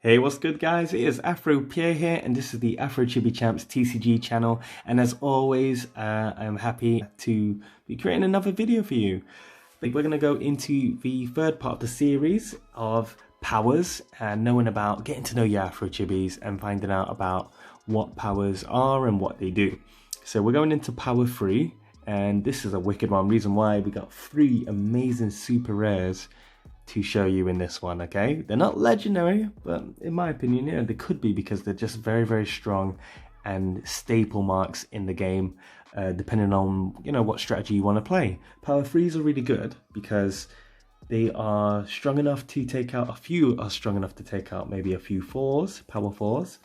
Hey, what's good guys? It is Afro Pierre here and this is the AFROCHIBI CHAMPS TCG channel, and as always I'm happy to be creating another video for you. We're going to go into the third part of the series of powers and getting to know your AFROCHIBIs and finding out about what powers are and what they do. So we're going into power 3, and this is a wicked one. Reason why, we got 3 amazing super rares to show you in this one. Okay, they're not legendary, but in my opinion, yeah, they could be, because they're just very strong and staple marks in the game, depending on what strategy you want to play. Power 3s are really good because they are strong enough to take out maybe a few 4s, power 4s,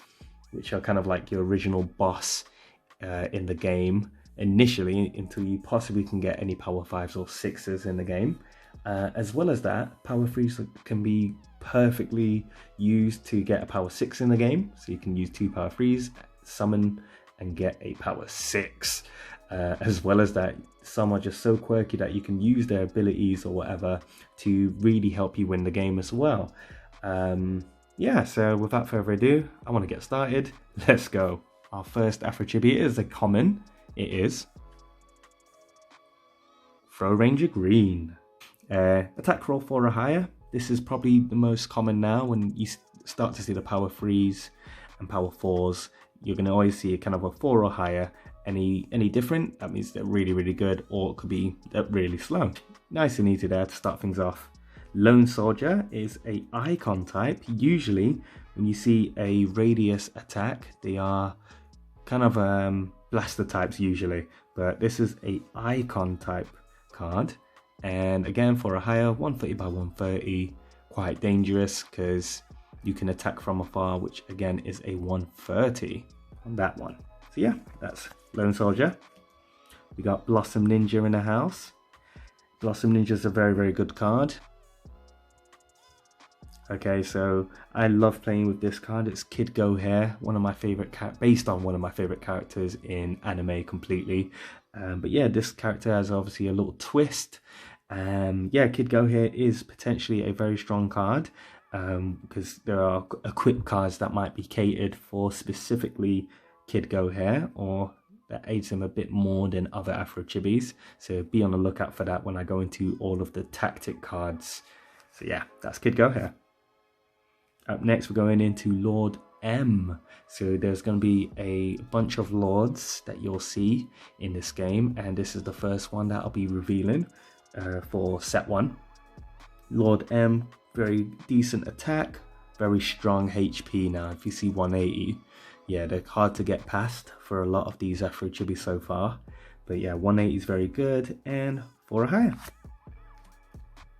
which are kind of like your original boss in the game initially, until you possibly can get any power 5s or 6s in the game. As well as that, power 3s can be perfectly used to get a power 6 in the game. So you can use 2 power 3s, summon and get a power 6. As well as that, some are just so quirky that you can use their abilities or whatever to really help you win the game as well. Yeah, so without further ado, I want to get started. Let's go. Our first AFROCHIBI is a common. It is Throw Ranger Green. Attack roll 4 or higher. This is probably the most common now. When you start to see the power 3s and power 4s, you're going to always see kind of a 4 or higher. Any different, that means they're really good, or it could be really slow. Nice and easy there to start things off. Lone Soldier is a icon type. Usually when you see a radius attack, they are kind of blaster types usually, but this is a icon type card. And again, for a higher, 130 by 130, quite dangerous because you can attack from afar, which again is a 130 on that one. So yeah, that's Lone Soldier. We got Blossom Ninja in the house. Blossom Ninja is a very good card. Okay, so I love playing with this card. It's Kid Go Hair, based on one of my favorite characters in anime completely. But yeah, this character has obviously a little twist. Yeah, Kid Go Hair is potentially a very strong card, because there are equip cards that might be catered for specifically Kid Go Hair, or that aids him a bit more than other AFROCHIBIs. So be on the lookout for that when I go into all of the tactic cards. So yeah, that's Kid Go Hair. Up next, we're going into Lord M. So there's going to be a bunch of lords that you'll see in this game, and this is the first one that I'll be revealing for set 1. Lord M, very decent attack, very strong HP. Now if you see 180, yeah, they're hard to get past for a lot of these AFROCHIBIs so far, but yeah, 180 is very good. And for a higher,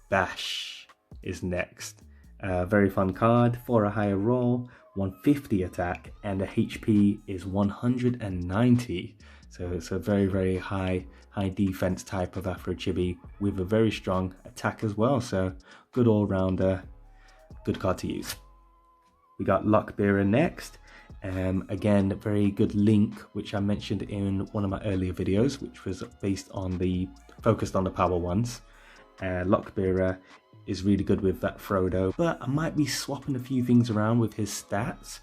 Bash is next. Very fun card. For a higher roll, 150 attack, and the HP is 190. So it's a very high defense type of AFROCHIBI with a very strong attack as well. So good all-rounder, good card to use. We got Lockbearer next. Again, very good link, which I mentioned in one of my earlier videos, which was focused on the power ones. Lockbearer is really good with that Frodo, but I might be swapping a few things around with his stats,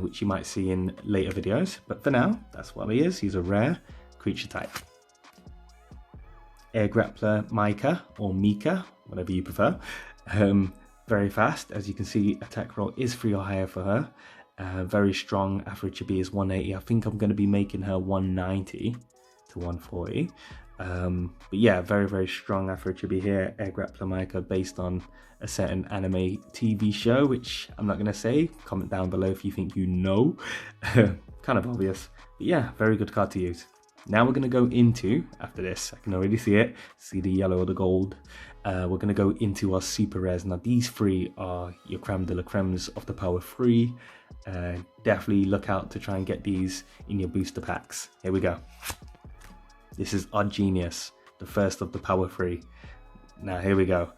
which you might see in later videos. But for now, that's what he is. He's a rare creature type. Air Grappler Micah, or Mika, whatever you prefer. Very fast. As you can see, attack roll is 3 or higher for her. Very strong. AFROCHIBI is 180. I think I'm going to be making her 190 to 140. But yeah, very strong AFROCHIBI here. Air Grappler Micah, based on a certain anime TV show, which I'm not going to say. Comment down below if you think you know. Kind of obvious, but yeah, very good card to use. Now we're going to go into, after this, I can already see it, see the yellow or the gold. We're going to go into our super rares. Now these 3 are your creme de la cremes of the power 3. Definitely look out to try and get these in your booster packs. Here we go. This is Odd Genius, the first of the power 3. Now here we go.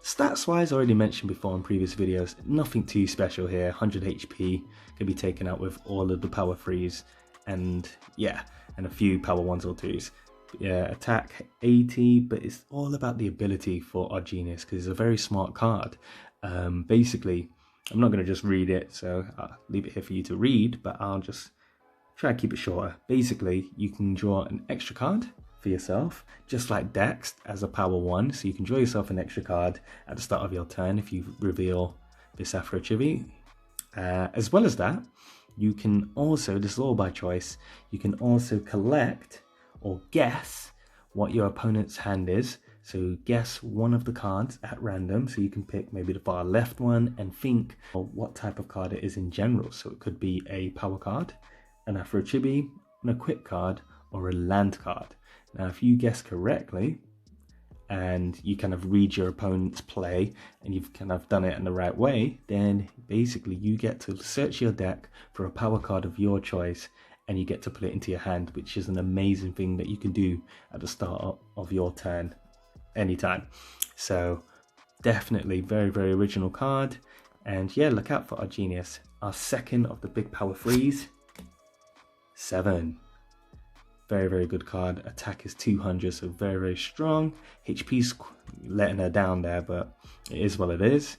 Stats wise, already mentioned before in previous videos, nothing too special here. 100 HP can be taken out with all of the power 3s, and yeah, and a few power 1s or 2s. Yeah, attack 80, but it's all about the ability for Odd Genius, because it's a very smart card. Basically, I'm not going to just read it, so I'll leave it here for you to read, but I'll just try to keep it shorter. Basically, you can draw an extra card for yourself, just like Dex as a power 1. So you can draw yourself an extra card at the start of your turn if you reveal this AFROCHIBI. As well as that, you can also, this is all by choice, you can also collect or guess what your opponent's hand is. So guess one of the cards at random. So you can pick maybe the far left one and think of what type of card it is in general. So it could be a power card, an AFROCHIBI, an equip card, or a land card. Now, if you guess correctly and you kind of read your opponent's play and you've kind of done it in the right way, then basically you get to search your deck for a power card of your choice and you get to put it into your hand, which is an amazing thing that you can do at the start of your turn anytime. So definitely very, very original card. And yeah, look out for our genius. Our second of the big power 3's, 7. Very, very good card. Attack is 200, so very, very strong. HP's letting her down there, but it is what it is.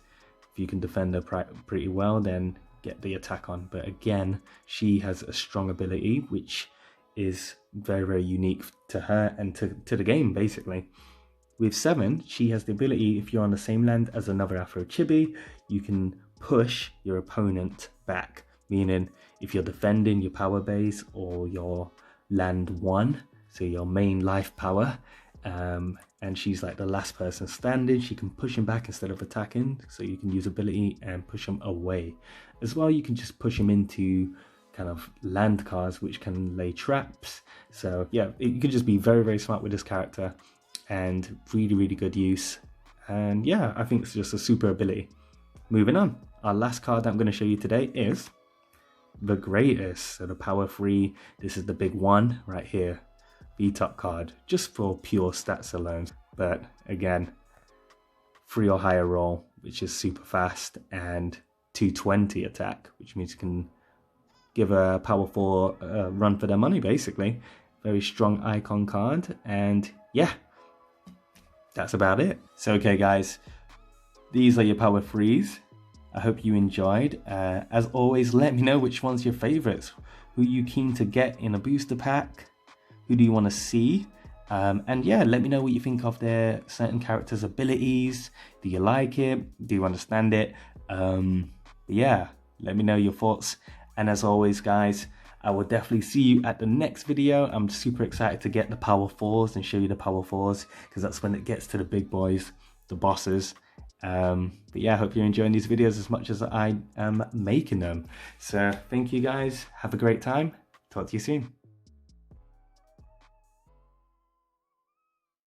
If you can defend her pretty well, then get the attack on. But again, she has a strong ability, which is very, very unique to her and to the game, basically. With 7, she has the ability, if you're on the same land as another AFROCHIBI, you can push your opponent back. Meaning, if you're defending your power base or your land 1, so your main life power, and she's like the last person standing, she can push him back instead of attacking, so you can use ability and push him away. As well, you can just push him into kind of land cards which can lay traps. So yeah, you can just be very, very smart with this character and really, really good use. And yeah, I think it's just a super ability. Moving on, our last card that I'm going to show you today is the greatest. So the power 3, this is the big one right here, V-top card, just for pure stats alone. But again, 3 or higher roll, which is super fast, and 220 attack, which means you can give a power 4 run for their money, basically. Very strong icon card, and yeah, that's about it. So okay guys, these are your power 3's. I hope you enjoyed. As always, let me know which one's your favorites. Who are you keen to get in a booster pack? Who do you want to see? And yeah, let me know what you think of their certain characters' abilities. Do you like it? Do you understand it? Yeah, let me know your thoughts. And as always, guys, I will definitely see you at the next video. I'm super excited to get the power 4's and show you the power 4's, because that's when it gets to the big boys, the bosses. But yeah, I hope you're enjoying these videos as much as I am making them. So thank you guys. Have a great time. Talk to you soon.